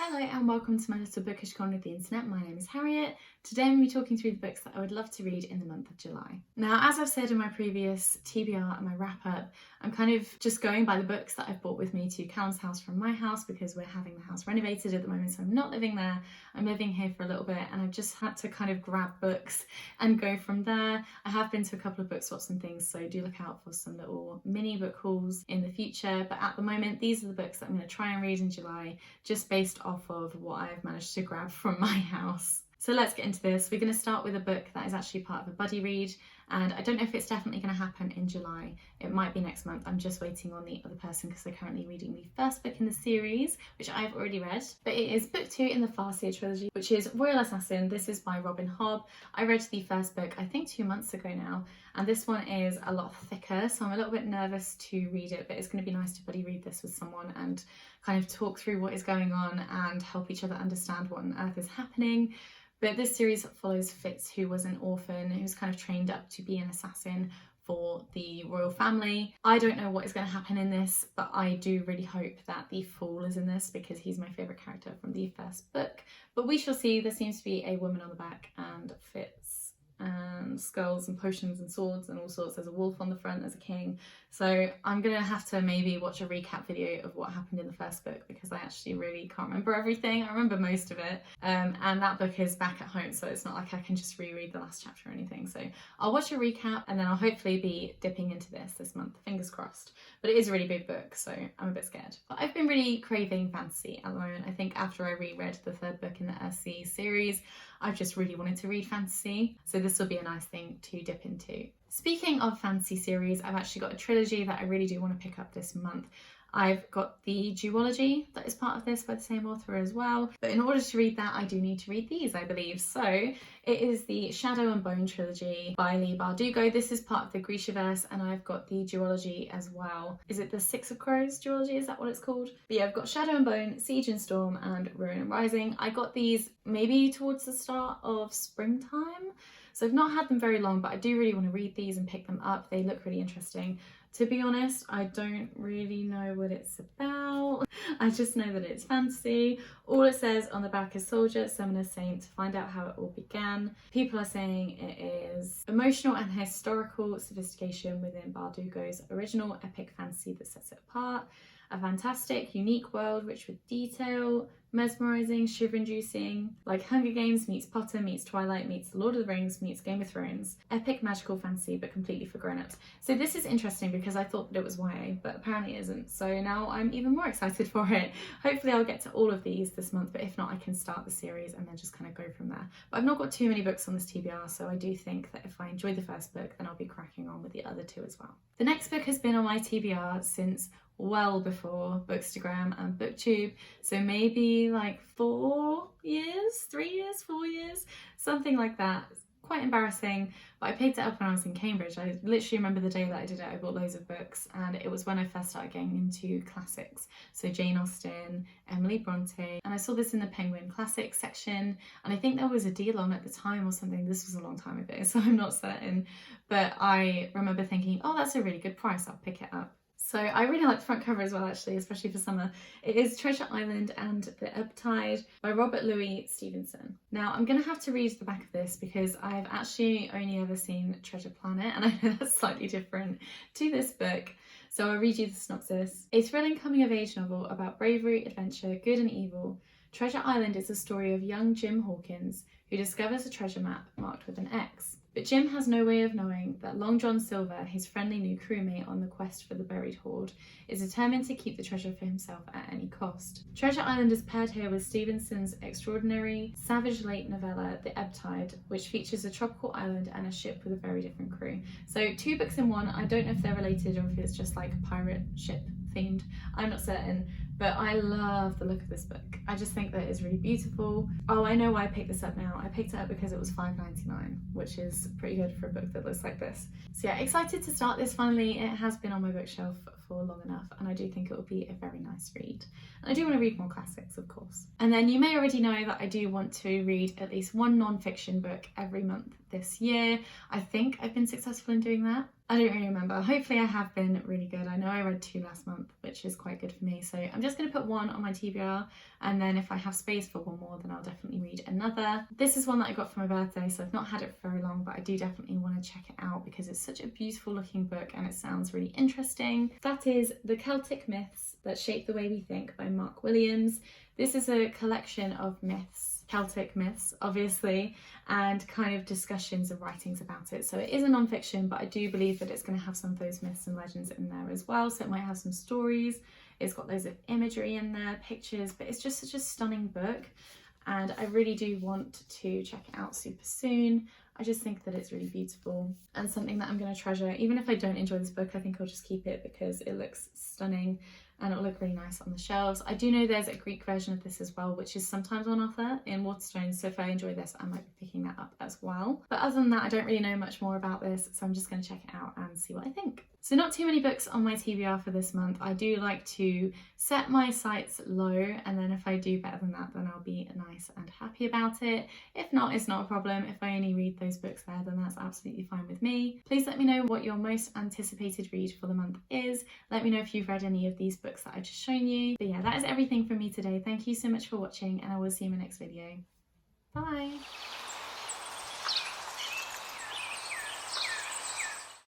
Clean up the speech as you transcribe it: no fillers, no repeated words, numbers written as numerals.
Hello and welcome to my little bookish corner of the internet. My name is Harriet. Today I'm going to be talking through the books that I would love to read in the month of July. Now, as I've said in my previous TBR and my wrap up, I'm kind of just going by the books that I've brought with me to Callum's house from my house because we're having the house renovated at the moment, so I'm not living there. I'm living here for a little bit and I've just had to kind of grab books and go from there. I have been to a couple of book swaps and things, so do look out for some little mini book hauls in the future. But at the moment, these are the books that I'm going to try and read in July, just based off of what I've managed to grab from my house. So let's get into this. We're going to start with a book that is actually part of a buddy read, and I don't know if it's definitely going to happen in July. It might be next month. I'm just waiting on the other person because they're currently reading the first book in the series, which I've already read. But it is book 2 in the Farseer trilogy, which is Royal Assassin. This is by Robin Hobb. I read the first book, I think 2 months ago now, and this one is a lot thicker, so I'm a little bit nervous to read it, but it's going to be nice to buddy read this with someone and kind of talk through what is going on and help each other understand what on earth is happening. But this series follows Fitz, who was an orphan, who's kind of trained up to be an assassin for the royal family. I don't know what is going to happen in this, but I do really hope that the Fool is in this because he's my favourite character from the first book. But we shall see. There seems to be a woman on the back and Fitz and skulls and potions and swords and all sorts. There's a wolf on the front, there's a king. So I'm gonna have to maybe watch a recap video of what happened in the first book because I actually really can't remember everything. I remember most of it, and that book is back at home, so it's not like I can just reread the last chapter or anything. So I'll watch a recap and then I'll hopefully be dipping into this month, fingers crossed. But it is a really big book, so I'm a bit scared. But I've been really craving fantasy at the moment. I think after I reread the third book in the SC series, I've just really wanted to read fantasy, so this will be a nice thing to dip into. Speaking of fantasy series, I've actually got a trilogy that I really do want to pick up this month. I've got the duology that is part of this by the same author as well, but in order to read that I do need to read these, I believe. So it is the Shadow and Bone trilogy by Leigh Bardugo. This is part of the Grishaverse, and I've got the duology as well. Is it the Six of Crows duology? Is that what it's called? But yeah, I've got Shadow and Bone, Siege and Storm, and Ruin and Rising. I got these maybe towards the start of springtime, so I've not had them very long, but I do really want to read these and pick them up. They look really interesting. To be honest, I don't really know what it's about. I just know that it's fantasy. All it says on the back is soldier, summoner, saint, find out how it all began. People are saying it is emotional and historical sophistication within Bardugo's original epic fantasy that sets it apart. A fantastic, unique world rich with detail, mesmerising, shiver-inducing, like Hunger Games meets Potter meets Twilight meets The Lord of the Rings meets Game of Thrones. Epic magical fantasy, but completely for grown-ups. So this is interesting because I thought that it was YA, but apparently it isn't. So now I'm even more excited for it. Hopefully I'll get to all of these this month, but if not, I can start the series and then just kind of go from there. But I've not got too many books on this TBR, so I do think that if I enjoy the first book, then I'll be cracking on with the other two as well. The next book has been on my TBR since well before Bookstagram and BookTube, so maybe like 4 years, 3 years, 4 years, something like that. It's quite embarrassing, but I picked it up when I was in Cambridge. I literally remember the day that I did it. I bought loads of books, and it was when I first started getting into classics, so Jane Austen, Emily Bronte, and I saw this in the Penguin Classics section, and I think there was a deal on at the time or something. This was a long time ago, so I'm not certain, but I remember thinking, oh, that's a really good price, I'll pick it up. So I really like the front cover as well, actually, especially for summer. It is Treasure Island and the Uptide by Robert Louis Stevenson. Now, I'm going to have to read the back of this because I've actually only ever seen Treasure Planet, and I know that's slightly different to this book. So I'll read you the synopsis. A thrilling coming-of-age novel about bravery, adventure, good and evil. Treasure Island is the story of young Jim Hawkins, who discovers a treasure map marked with an X. But Jim has no way of knowing that Long John Silver, his friendly new crewmate on the quest for the buried hoard, is determined to keep the treasure for himself at any cost. Treasure Island is paired here with Stevenson's extraordinary, savage late novella, The Uptide, which features a tropical island and a ship with a very different crew. So 2 books in one. I don't know if they're related or if it's just like a pirate ship themed. I'm not certain, but I love the look of this book. I just think that it's really beautiful. Oh, I know why I picked this up now. I picked it up because it was $5.99, which is pretty good for a book that looks like this. So yeah, excited to start this finally. It has been on my bookshelf for long enough, and I do think it will be a very nice read. And I do want to read more classics, of course. And then you may already know that I do want to read at least one non-fiction book every month this year. I think I've been successful in doing that. I don't really remember. Hopefully I have been really good. I know I read 2 last month, which is quite good for me. So I'm just going to put 1 on my TBR, and then if I have space for 1 more, then I'll definitely read another. This is one that I got for my birthday, so I've not had it for very long, but I do definitely want to check it out because it's such a beautiful looking book and it sounds really interesting. That is The Celtic Myths That Shape the Way We Think by Mark Williams. This is a collection of myths, Celtic myths obviously, and kind of discussions and writings about it. So it is a non-fiction, but I do believe that it's going to have some of those myths and legends in there as well. So it might have some stories, it's got loads of imagery in there, pictures, but it's just such a stunning book and I really do want to check it out super soon. I just think that it's really beautiful and something that I'm going to treasure. Even if I don't enjoy this book, I think I'll just keep it because it looks stunning and it'll look really nice on the shelves. I do know there's a Greek version of this as well, which is sometimes on offer in Waterstones, so if I enjoy this, I might be picking that up as well. But other than that, I don't really know much more about this, so I'm just going to check it out and see what I think. So not too many books on my TBR for this month. I do like to set my sights low, and then if I do better than that, then I'll be nice and happy about it. If not, it's not a problem. If I only read those books there, then that's absolutely fine with me. Please let me know what your most anticipated read for the month is. Let me know if you've read any of these books that I've just shown you. But yeah, that is everything from me today. Thank you so much for watching, and I will see you in my next video. Bye!